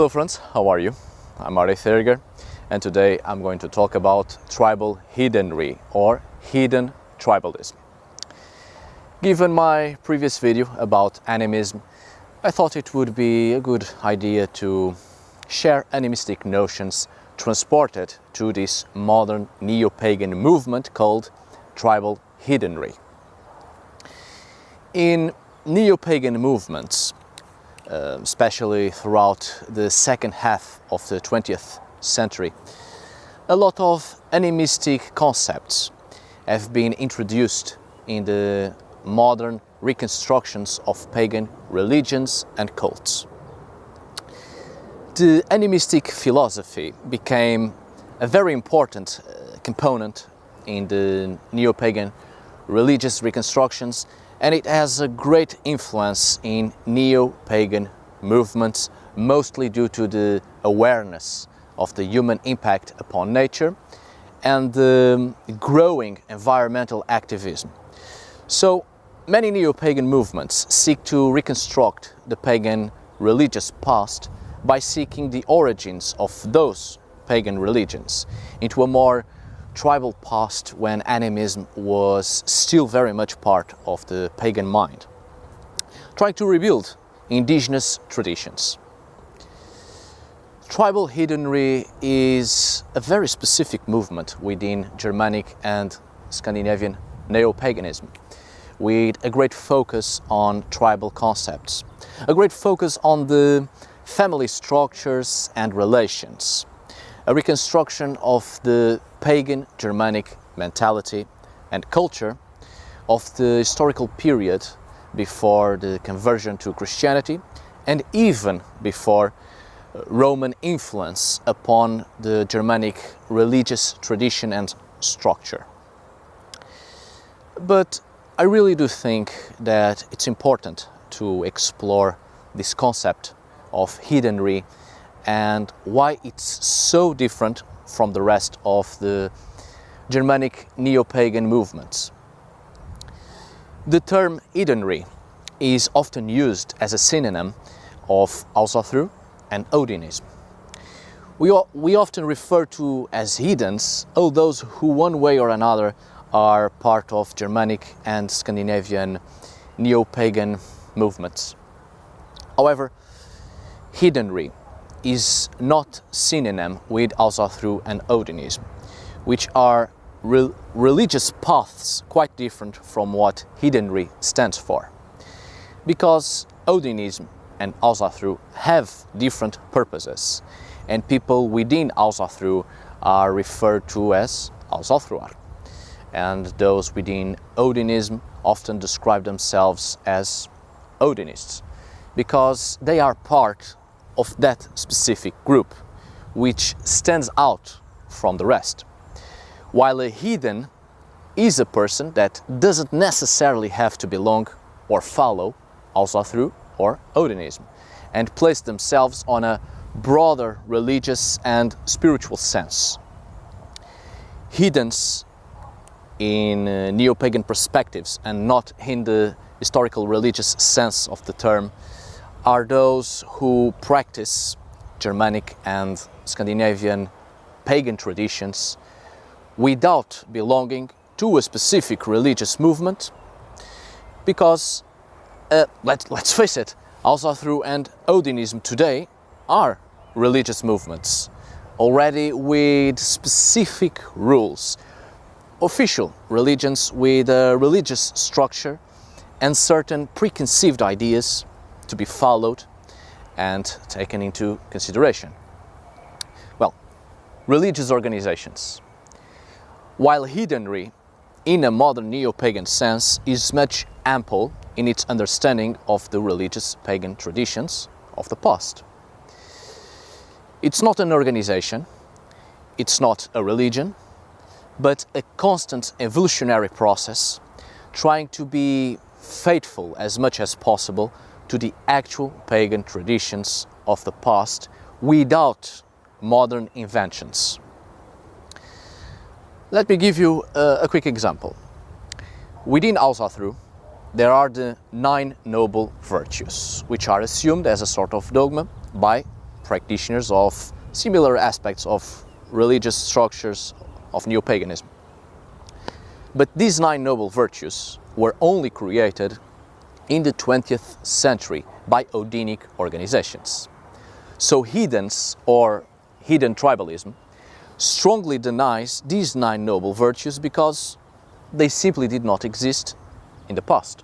Hello friends, how are you? I'm Arthur, and today I'm going to talk about Tribal Heathenry or Heathen Tribalism. Given my previous video about animism, I thought it would be a good idea to share animistic notions transported to this modern neo-pagan movement called Tribal Heathenry. In neo-pagan movements, especially throughout the second half of the 20th century, a lot of animistic concepts have been introduced in the modern reconstructions of pagan religions and cults. The animistic philosophy became a very important component in the neo-pagan religious reconstructions, and it has a great influence in neo-pagan movements, mostly due to the awareness of the human impact upon nature and the growing environmental activism. So many neo-pagan movements seek to reconstruct the pagan religious past by seeking the origins of those pagan religions into a more tribal past when animism was still very much part of the pagan mind, trying to rebuild indigenous traditions. Tribal heathenry is a very specific movement within Germanic and Scandinavian neo-paganism, with a great focus on tribal concepts, a great focus on the family structures and relations, a reconstruction of the pagan Germanic mentality and culture of the historical period before the conversion to Christianity and even before Roman influence upon the Germanic religious tradition and structure. But I really do think that it's important to explore this concept of heathenry and why it's so different from the rest of the Germanic neo-pagan movements. The term heathenry is often used as a synonym of Ásatrú and Odinism. We often refer to as heathens all those who one way or another are part of Germanic and Scandinavian neo-pagan movements. However, heathenry is not synonym with Ásatrú and Odinism, which are religious paths quite different from what heathenry stands for. Because Odinism and Ásatrú have different purposes, and people within Ásatrú are referred to as Ásatrúar, and those within Odinism often describe themselves as Odinists, because they are part of that specific group, which stands out from the rest. While a heathen is a person that doesn't necessarily have to belong or follow Ásatrú or Odinism, and place themselves on a broader religious and spiritual sense. Heathens in neo-pagan perspectives, and not in the historical religious sense of the term, are those who practice Germanic and Scandinavian pagan traditions without belonging to a specific religious movement, because let's face it, Ásatrú and Odinism today are religious movements, already with specific rules, official religions with a religious structure and certain preconceived ideas to be followed and taken into consideration. Well, religious organizations. While heathenry, in a modern neo-pagan sense, is much ample in its understanding of the religious pagan traditions of the past. It's not an organization, it's not a religion, but a constant evolutionary process trying to be faithful as much as possible to the actual pagan traditions of the past without modern inventions. Let me give you a quick example. Within Ásatrú, there are the 9 noble virtues, which are assumed as a sort of dogma by practitioners of similar aspects of religious structures of Neo-paganism. But these 9 noble virtues were only created in the 20th century by Odinic organizations. So heathens, or heathen tribalism, strongly denies these 9 noble virtues because they simply did not exist in the past.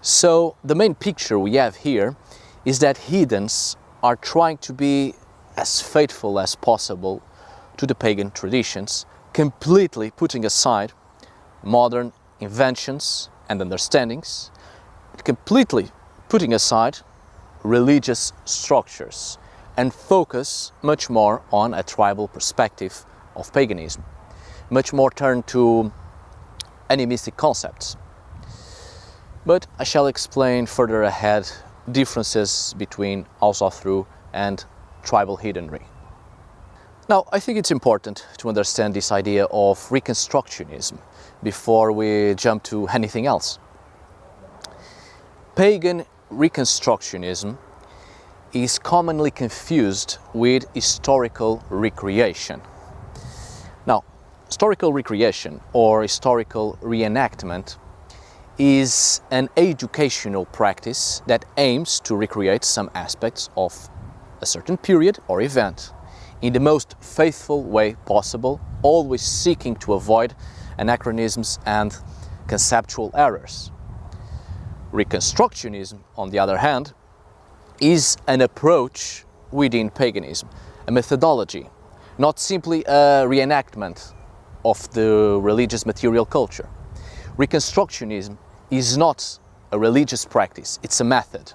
So the main picture we have here is that heathens are trying to be as faithful as possible to the pagan traditions, completely putting aside modern inventions and understandings, completely putting aside religious structures, and focus much more on a tribal perspective of paganism, much more turned to animistic concepts. But I shall explain further ahead differences between Ásatrú and Tribal Heathenry. Now, I think it's important to understand this idea of Reconstructionism before we jump to anything else. Pagan Reconstructionism is commonly confused with historical recreation. Now, historical recreation or historical reenactment is an educational practice that aims to recreate some aspects of a certain period or event in the most faithful way possible, always seeking to avoid anachronisms and conceptual errors. Reconstructionism, on the other hand, is an approach within paganism, a methodology, not simply a reenactment of the religious material culture. Reconstructionism is not a religious practice, it's a method.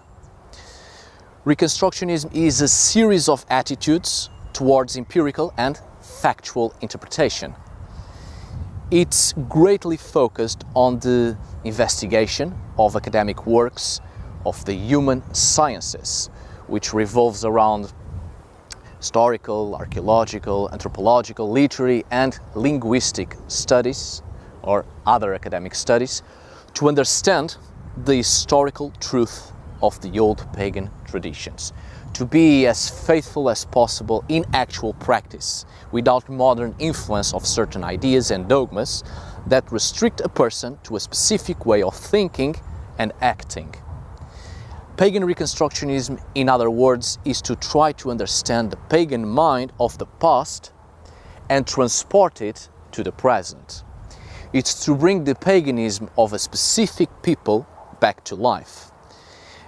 Reconstructionism is a series of attitudes towards empirical and factual interpretation. It's greatly focused on the investigation of academic works of the human sciences, which revolves around historical, archaeological, anthropological, literary and linguistic studies or other academic studies to understand the historical truth of the old pagan traditions, to be as faithful as possible in actual practice, without modern influence of certain ideas and dogmas that restrict a person to a specific way of thinking and acting. Pagan Reconstructionism, in other words, is to try to understand the pagan mind of the past and transport it to the present. It's to bring the paganism of a specific people back to life.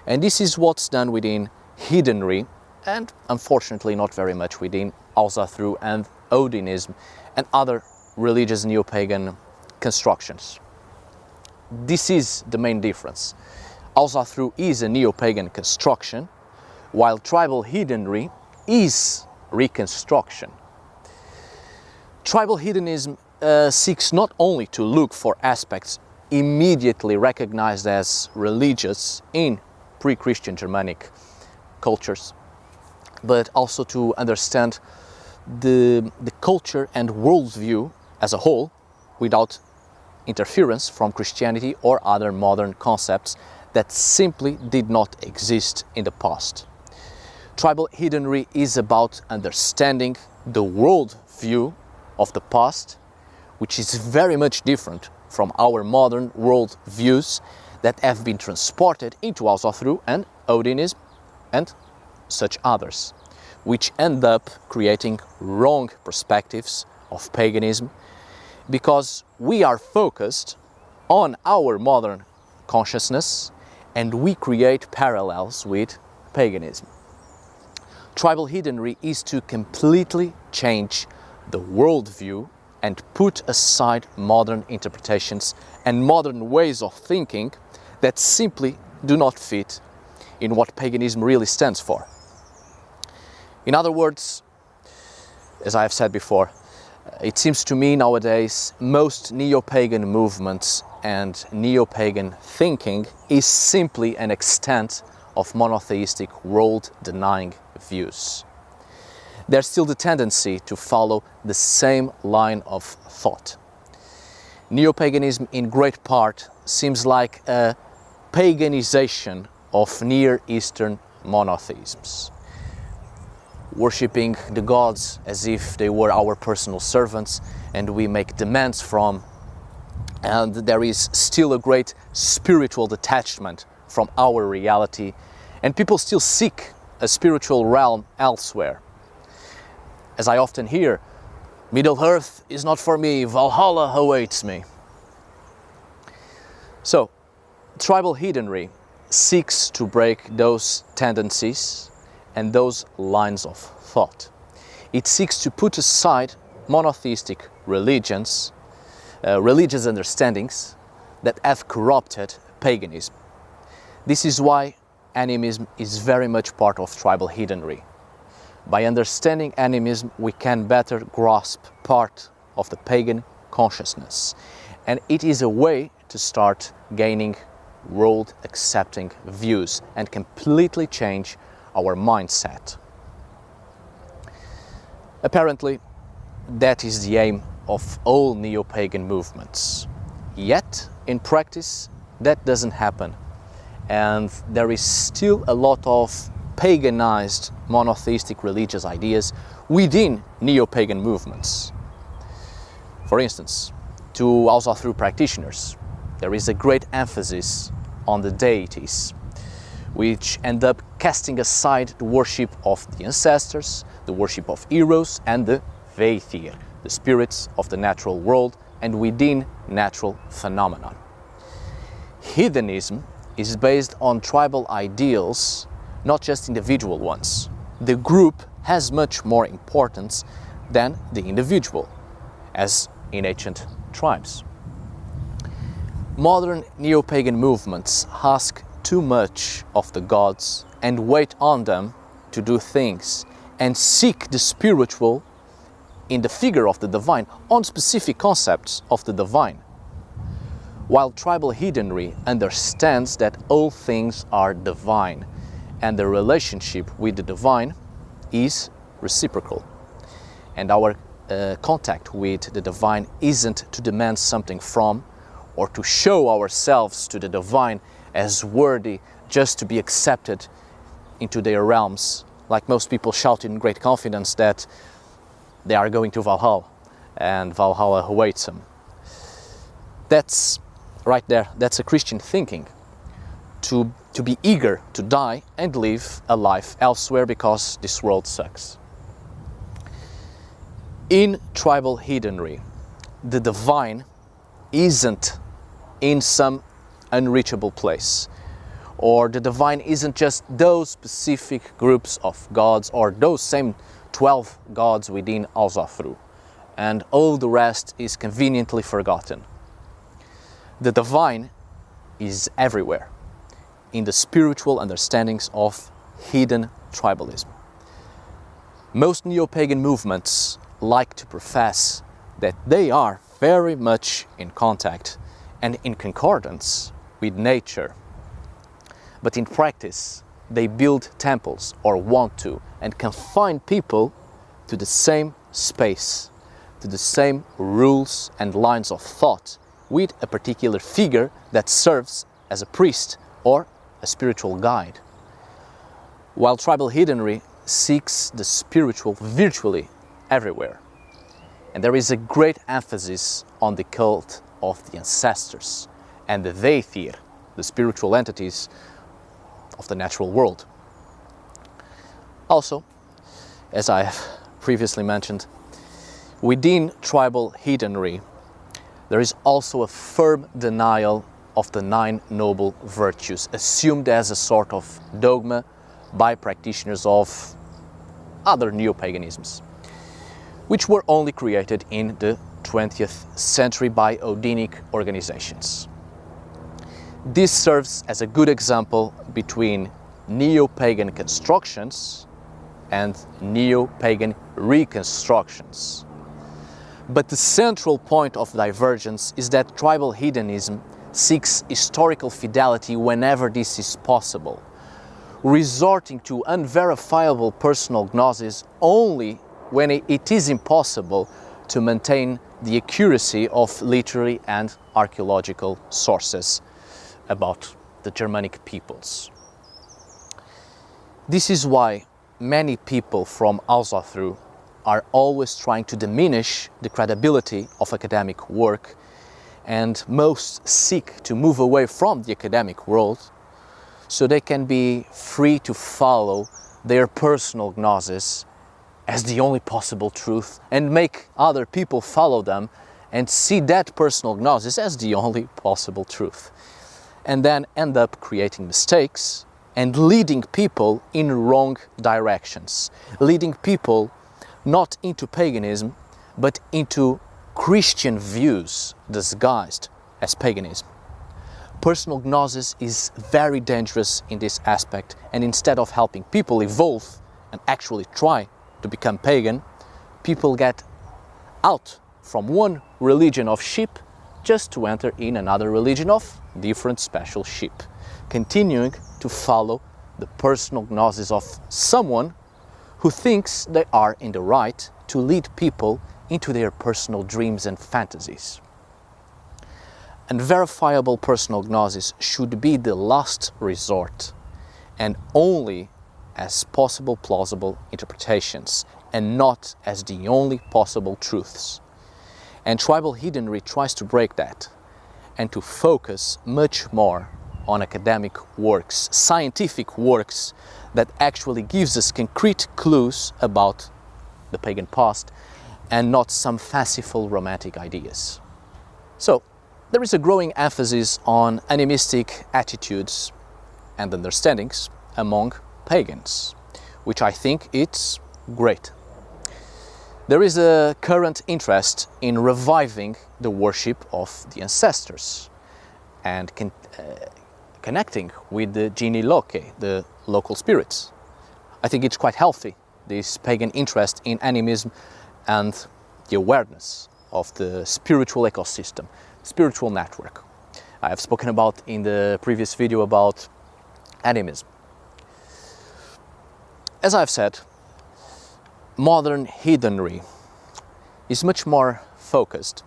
And this is what's done within Heathenry, and unfortunately not very much within Ásatrú and Odinism and other religious neo-pagan constructions. This is the main difference. Ásatrú is a neo-pagan construction, while Tribal Heathenry is reconstruction. Tribal heathenism seeks not only to look for aspects immediately recognized as religious in pre-Christian Germanic cultures, but also to understand the culture and worldview as a whole without interference from Christianity or other modern concepts that simply did not exist in the past. Tribal heathenry is about understanding the worldview of the past, which is very much different from our modern world views that have been transported into Ásatrú and Odinism and such others, which end up creating wrong perspectives of paganism because we are focused on our modern consciousness and we create parallels with paganism. Tribal heathenry is to completely change the worldview and put aside modern interpretations and modern ways of thinking that simply do not fit in what paganism really stands for. In other words, as I have said before, it seems to me nowadays most neo-pagan movements and neo-pagan thinking is simply an extent of monotheistic world-denying views. There's still the tendency to follow the same line of thought. Neo-paganism in great part seems like a paganization of Near Eastern monotheisms. worshipping the gods as if they were our personal servants and we make demands from, and there is still a great spiritual detachment from our reality, and people still seek a spiritual realm elsewhere. As I often hear, Middle Earth is not for me, Valhalla awaits me. So, tribal heathenry seeks to break those tendencies and those lines of thought. It seeks to put aside monotheistic religions, religious understandings that have corrupted paganism. This is why animism is very much part of tribal heathenry. By understanding animism, we can better grasp part of the pagan consciousness, and it is a way to start gaining world-accepting views and completely change our mindset. Apparently, that is the aim of all neo-pagan movements. Yet, in practice, that doesn't happen, and there is still a lot of paganized monotheistic religious ideas within neo-pagan movements. For instance, to Ásatrú practitioners, there is a great emphasis on the deities, which end up casting aside the worship of the ancestors, the worship of heroes, and the Heathenism, the spirits of the natural world and within natural phenomena. Heathenism is based on tribal ideals, not just individual ones. The group has much more importance than the individual, as in ancient tribes. Modern neo-pagan movements ask too much of the gods and wait on them to do things, and seek the spiritual in the figure of the divine on specific concepts of the divine. While tribal heathenry understands that all things are divine and the relationship with the divine is reciprocal, and our contact with the divine isn't to demand something from or to show ourselves to the divine as worthy just to be accepted into their realms, like most people shout in great confidence that they are going to Valhalla and Valhalla awaits them. That's right there, that's a Christian thinking, to be eager to die and live a life elsewhere because this world sucks. In tribal heathenry, the divine isn't in some unreachable place, or the divine isn't just those specific groups of gods or those same 12 gods within Ásatrú, and all the rest is conveniently forgotten. The divine is everywhere, in the spiritual understandings of hidden tribalism. Most neo-pagan movements like to profess that they are very much in contact and in concordance with nature. But in practice, they build temples or want to and confine people to the same space, to the same rules and lines of thought with a particular figure that serves as a priest or a spiritual guide. While tribal heathenry seeks the spiritual virtually everywhere. And there is a great emphasis on the cult of the ancestors and the Heathenism, the spiritual entities of the natural world. Also, as I have previously mentioned, within tribal heathenry, there is also a firm denial of the 9 noble virtues, assumed as a sort of dogma by practitioners of other neo-paganisms, which were only created in the 20th century by Odinic organizations. This serves as a good example between Neo-pagan constructions and Neo-pagan reconstructions. But the central point of divergence is that tribal heathenism seeks historical fidelity whenever this is possible, resorting to unverifiable personal gnosis only when it is impossible to maintain the accuracy of literary and archaeological sources about the Germanic peoples. This is why many people from Ásatrú are always trying to diminish the credibility of academic work, and most seek to move away from the academic world so they can be free to follow their personal gnosis as the only possible truth and make other people follow them and see that personal gnosis as the only possible truth, and then end up creating mistakes and leading people in wrong directions, leading people not into paganism but into Christian views disguised as paganism. Personal gnosis is very dangerous in this aspect, and instead of helping people evolve and actually try to become pagan, people get out from one religion of sheep just to enter in another religion of different special sheep, continuing to follow the personal gnosis of someone who thinks they are in the right to lead people into their personal dreams and fantasies. Unverifiable personal gnosis should be the last resort and only as possible plausible interpretations and not as the only possible truths. And tribal heathenry tries to break that and to focus much more on academic works, scientific works that actually gives us concrete clues about the pagan past and not some fanciful romantic ideas. So, there is a growing emphasis on animistic attitudes and understandings among pagans, which I think it's great. There is a current interest in reviving the worship of the ancestors and connecting with the Geni Loci, the local spirits. I think it's quite healthy, this pagan interest in animism and the awareness of the spiritual ecosystem, spiritual network. I have spoken about in the previous video about animism. As I've said, modern heathenry is much more focused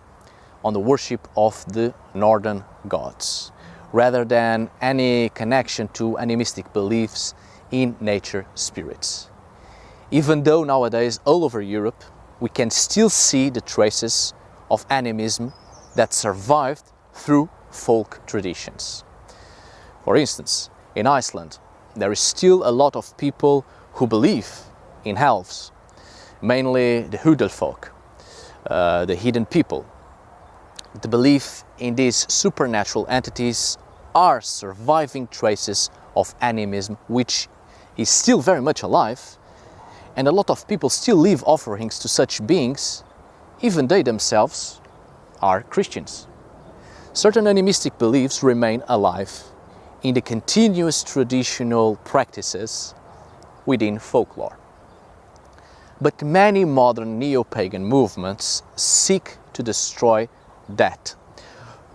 on the worship of the northern gods, rather than any connection to animistic beliefs in nature spirits. Even though nowadays all over Europe we can still see the traces of animism that survived through folk traditions. For instance, in Iceland there is still a lot of people who believe in elves, mainly the Huldfolk, the heathen people. The belief in these supernatural entities are surviving traces of animism, which is still very much alive, and a lot of people still leave offerings to such beings, even they themselves are Christians. Certain animistic beliefs remain alive in the continuous traditional practices within folklore. But many modern neo-pagan movements seek to destroy that,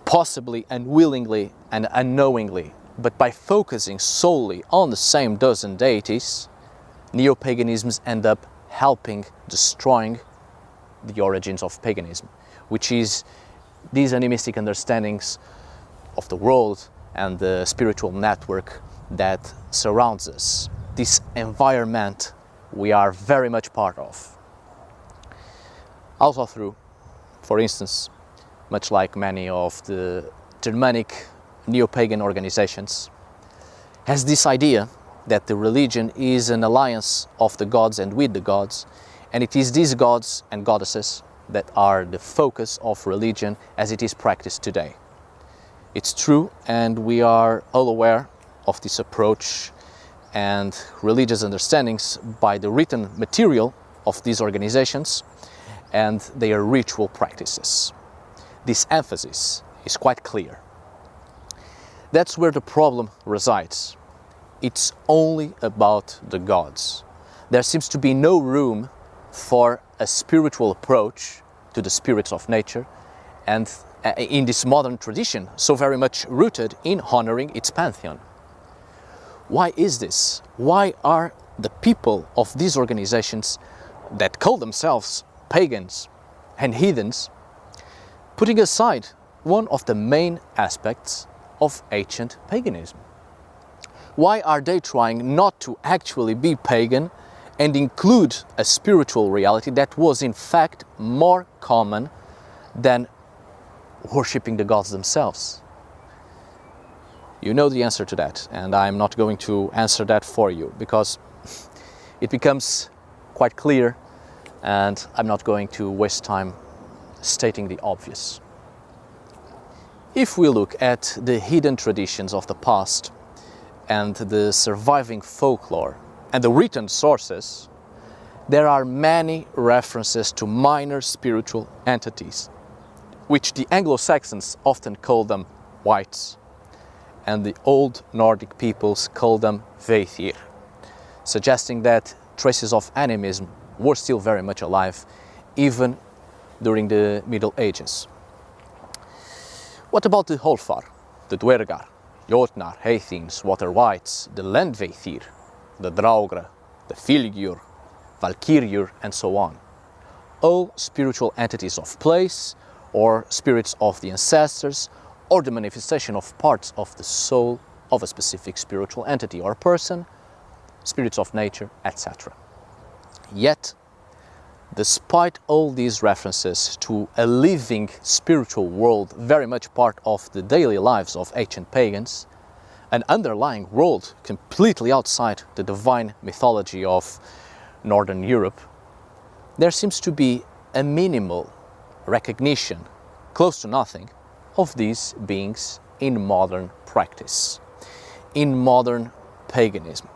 possibly unwillingly and unknowingly, but by focusing solely on the same dozen deities, neo-paganisms end up helping destroying the origins of paganism, which is these animistic understandings of the world and the spiritual network that surrounds us, this environment we are very much part of. Ásatrú, for instance, much like many of the Germanic neo-pagan organizations, has this idea that the religion is an alliance of the gods and with the gods, and it is these gods and goddesses that are the focus of religion as it is practiced today. It's true, and we are all aware of this approach and religious understandings by the written material of these organizations and their ritual practices. This emphasis is quite clear. That's where the problem resides. It's only about the gods. There seems to be no room for a spiritual approach to the spirits of nature, and in this modern tradition, so very much rooted in honoring its pantheon. Why is this? Why are the people of these organizations that call themselves pagans and heathens putting aside one of the main aspects of ancient paganism? Why are they trying not to actually be pagan and include a spiritual reality that was in fact more common than worshipping the gods themselves? You know the answer to that, and I'm not going to answer that for you because it becomes quite clear, and I'm not going to waste time stating the obvious. If we look at the hidden traditions of the past and the surviving folklore and the written sources, there are many references to minor spiritual entities, which the Anglo-Saxons often call them wights, and the old Nordic peoples call them Veithir, suggesting that traces of animism were still very much alive even during the Middle Ages. What about the Holfar, the Dwergar, Jotnar, Heithins, Water Wights, the Landveithir, the Draugr, the Fylgjur, Valkyriur, and so on? All spiritual entities of place, or spirits of the ancestors, or the manifestation of parts of the soul of a specific spiritual entity or person, spirits of nature, etc. Yet, despite all these references to a living spiritual world very much part of the daily lives of ancient pagans, an underlying world completely outside the divine mythology of Northern Europe, there seems to be a minimal recognition, close to nothing, of these beings in modern practice, in modern paganism.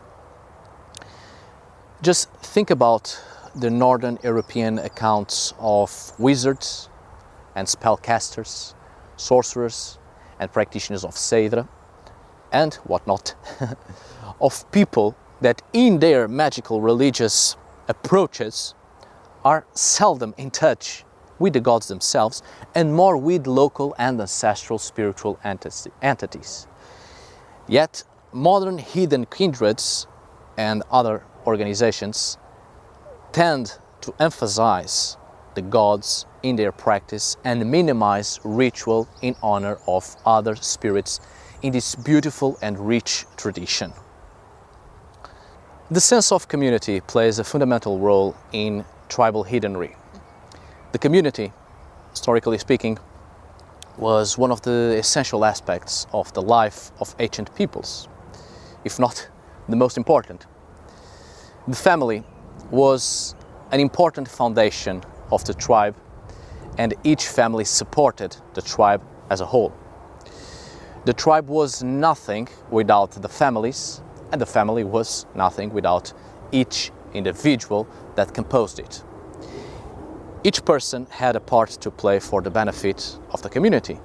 Just think about the Northern European accounts of wizards and spellcasters, sorcerers and practitioners of Seidra and whatnot, of people that in their magical religious approaches are seldom in touch with the gods themselves and more with local and ancestral spiritual entities. Yet modern heathen kindreds and other organizations tend to emphasize the gods in their practice and minimize ritual in honor of other spirits in this beautiful and rich tradition. The sense of community plays a fundamental role in tribal heathenry. The community, historically speaking, was one of the essential aspects of the life of ancient peoples, if not the most important. The family was an important foundation of the tribe, and each family supported the tribe as a whole. The tribe was nothing without the families, and the family was nothing without each individual that composed it. Each person had a part to play for the benefit of the community.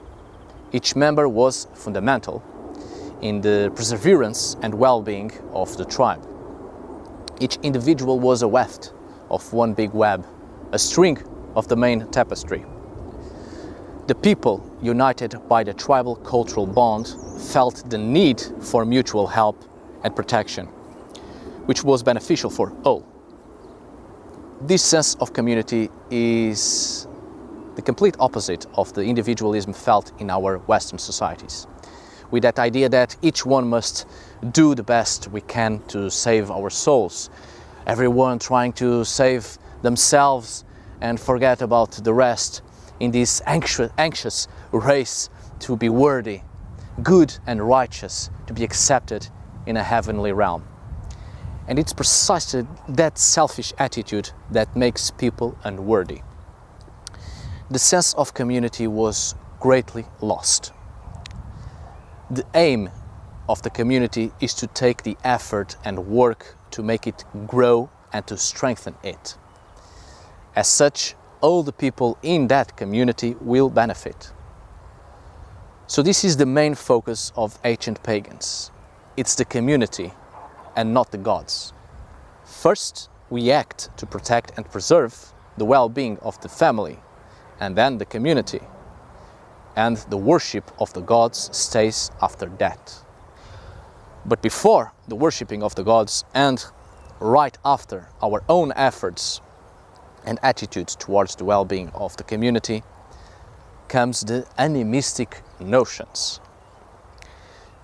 Each member was fundamental in the perseverance and well-being of the tribe. Each individual was a weft of one big web, a string of the main tapestry. The people, united by the tribal cultural bond, felt the need for mutual help and protection, which was beneficial for all. This sense of community is the complete opposite of the individualism felt in our Western societies, with that idea that each one must do the best we can to save our souls, everyone trying to save themselves and forget about the rest in this anxious race to be worthy, good and righteous, to be accepted in a heavenly realm. And it's precisely that selfish attitude that makes people unworthy. The sense of community was greatly lost. The aim of the community is to take the effort and work to make it grow and to strengthen it. As such, all the people in that community will benefit. So this is the main focus of ancient pagans. It's the community and not the gods. First, we act to protect and preserve the well-being of the family, and then the community. And the worship of the gods stays after that. But before the worshipping of the gods and right after our own efforts and attitudes towards the well-being of the community comes the animistic notions.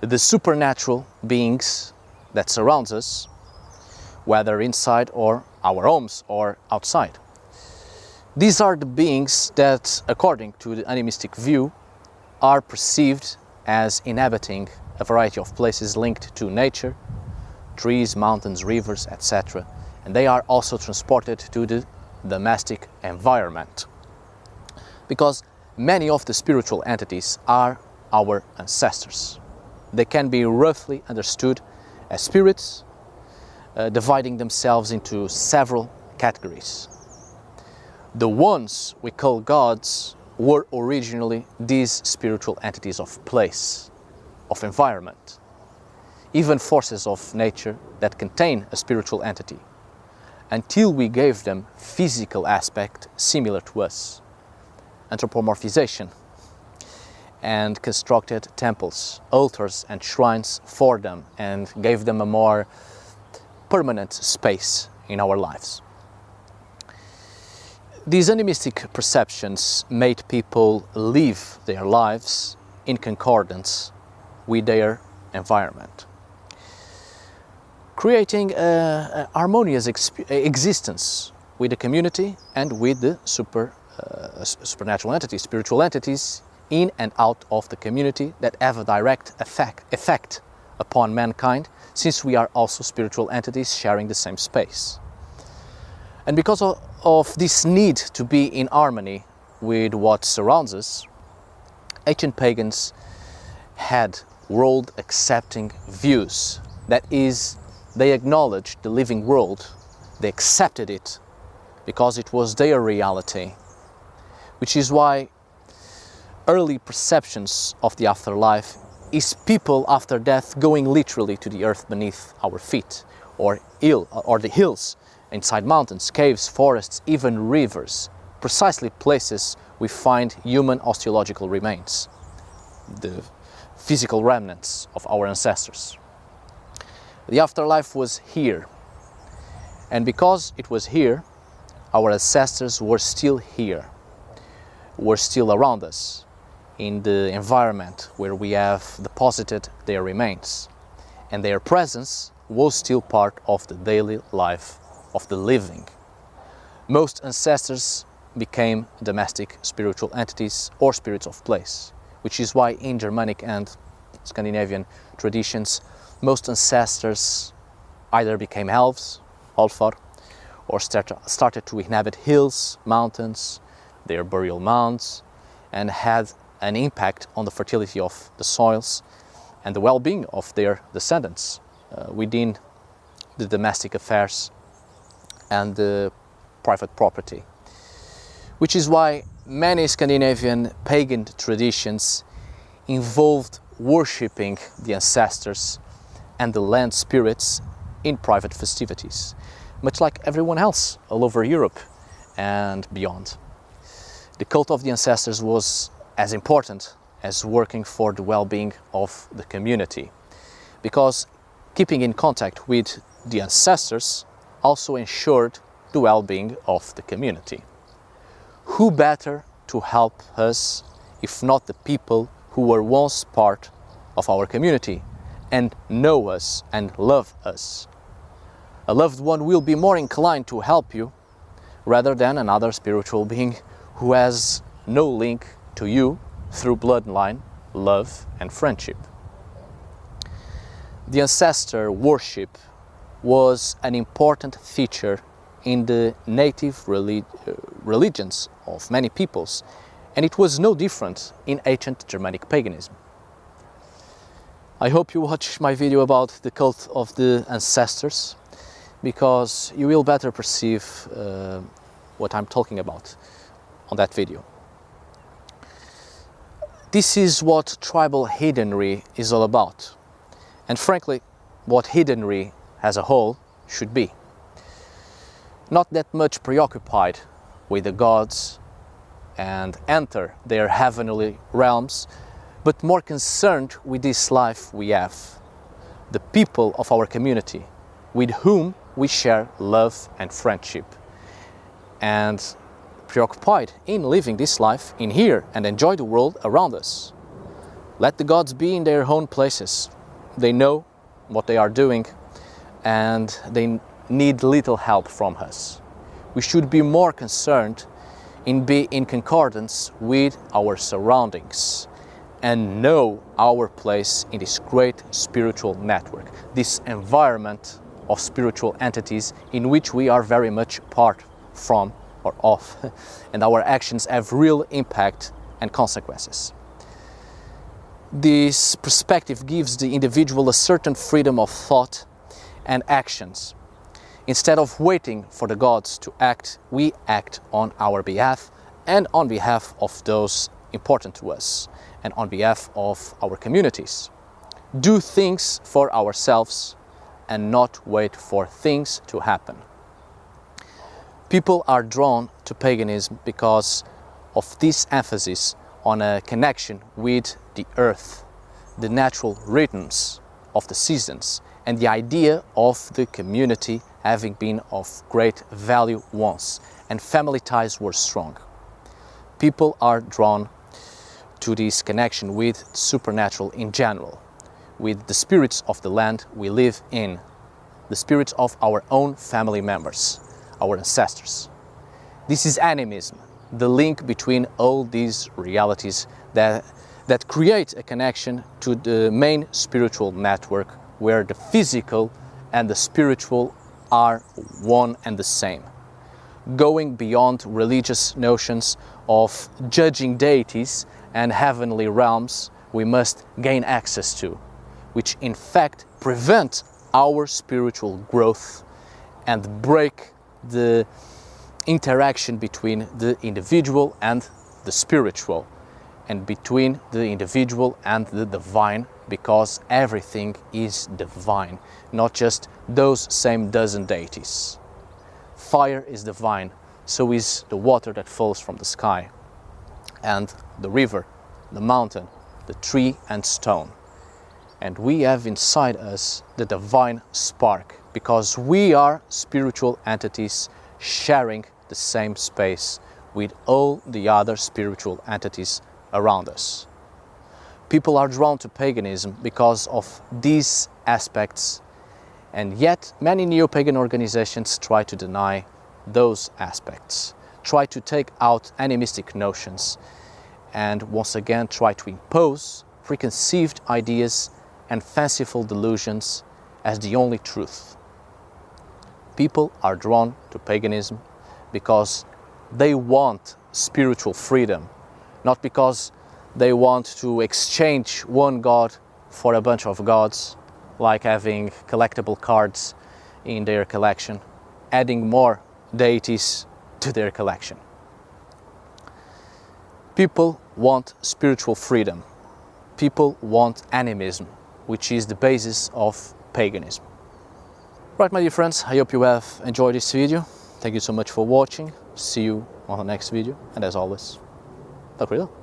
The supernatural beings that surrounds us, whether inside or our homes or outside. These are the beings that, according to the animistic view, are perceived as inhabiting a variety of places linked to nature, trees, mountains, rivers, etc. And they are also transported to the domestic environment. Because many of the spiritual entities are our ancestors. They can be roughly understood as spirits, dividing themselves into several categories. The ones we call gods were originally these spiritual entities of place, of environment, even forces of nature that contain a spiritual entity, until we gave them physical aspect similar to us, anthropomorphization, and constructed temples, altars and shrines for them and gave them a more permanent space in our lives. These animistic perceptions made people live their lives in concordance with their environment, creating a harmonious existence with the community and with the supernatural entities, spiritual entities in and out of the community that have a direct effect upon mankind, since we are also spiritual entities sharing the same space. And because of this need to be in harmony with what surrounds us, ancient pagans had world-accepting views. That is, they acknowledged the living world, they accepted it because it was their reality, which is why early perceptions of the afterlife is people after death going literally to the earth beneath our feet, or the hills, inside mountains, caves, forests, even rivers, precisely places we find human osteological remains, the physical remnants of our ancestors. The afterlife was here, and because it was here, our ancestors were still here, were still around us, in the environment where we have deposited their remains, and their presence was still part of the daily life of the living. Most ancestors became domestic spiritual entities or spirits of place, which is why in Germanic and Scandinavian traditions, most ancestors either became elves, Hallfar, or started to inhabit hills, mountains, their burial mounds, and had an impact on the fertility of the soils and the well-being of their descendants within the domestic affairs and the private property. Which is why many Scandinavian pagan traditions involved worshipping the ancestors and the land spirits in private festivities, much like everyone else all over Europe and beyond. The cult of the ancestors was as important as working for the well-being of the community, because keeping in contact with the ancestors also ensured the well-being of the community. Who better to help us if not the people who were once part of our community and know us and love us? A loved one will be more inclined to help you rather than another spiritual being who has no link to you through bloodline, love and friendship. The ancestor worship was an important feature in the native religions of many peoples, and it was no different in ancient Germanic paganism. I hope you watch my video about the cult of the ancestors, because you will better perceive what I'm talking about on that video. This is what tribal heathenry is all about, and frankly, what heathenry as a whole should be. Not that much preoccupied with the gods and enter their heavenly realms, but more concerned with this life we have, the people of our community, with whom we share love and friendship, and preoccupied in living this life in here and enjoy the world around us. Let the gods be in their own places. They know what they are doing, and they need little help from us. We should be more concerned in being in concordance with our surroundings and know our place in this great spiritual network, this environment of spiritual entities in which we are very much part from or of, and our actions have real impact and consequences. This perspective gives the individual a certain freedom of thought and actions. Instead of waiting for the gods to act, we act on our behalf and on behalf of those important to us and on behalf of our communities. Do things for ourselves and not wait for things to happen. People are drawn to paganism because of this emphasis on a connection with the earth, the natural rhythms of the seasons, and the idea of the community having been of great value once, and family ties were strong. People are drawn to this connection with supernatural in general, with the spirits of the land we live in, the spirits of our own family members, our ancestors. This is animism, the link between all these realities that create a connection to the main spiritual network where the physical and the spiritual are one and the same. Going beyond religious notions of judging deities and heavenly realms we must gain access to, which in fact prevent our spiritual growth and break the interaction between the individual and the spiritual, and between the individual and the divine, because everything is divine, not just those same dozen deities. Fire is divine, so is the water that falls from the sky, and the river, the mountain, the tree and stone. And we have inside us the divine spark, because we are spiritual entities sharing the same space with all the other spiritual entities around us. People are drawn to paganism because of these aspects, and yet many neo-pagan organizations try to deny those aspects, try to take out animistic notions, and once again try to impose preconceived ideas and fanciful delusions as the only truth. People are drawn to paganism because they want spiritual freedom, not because they want to exchange one god for a bunch of gods, like having collectible cards in their collection, adding more deities to their collection. People want spiritual freedom. People want animism, which is the basis of paganism. Right, my dear friends, I hope you have enjoyed this video. Thank you so much for watching. See you on the next video, and as always, tack för idag.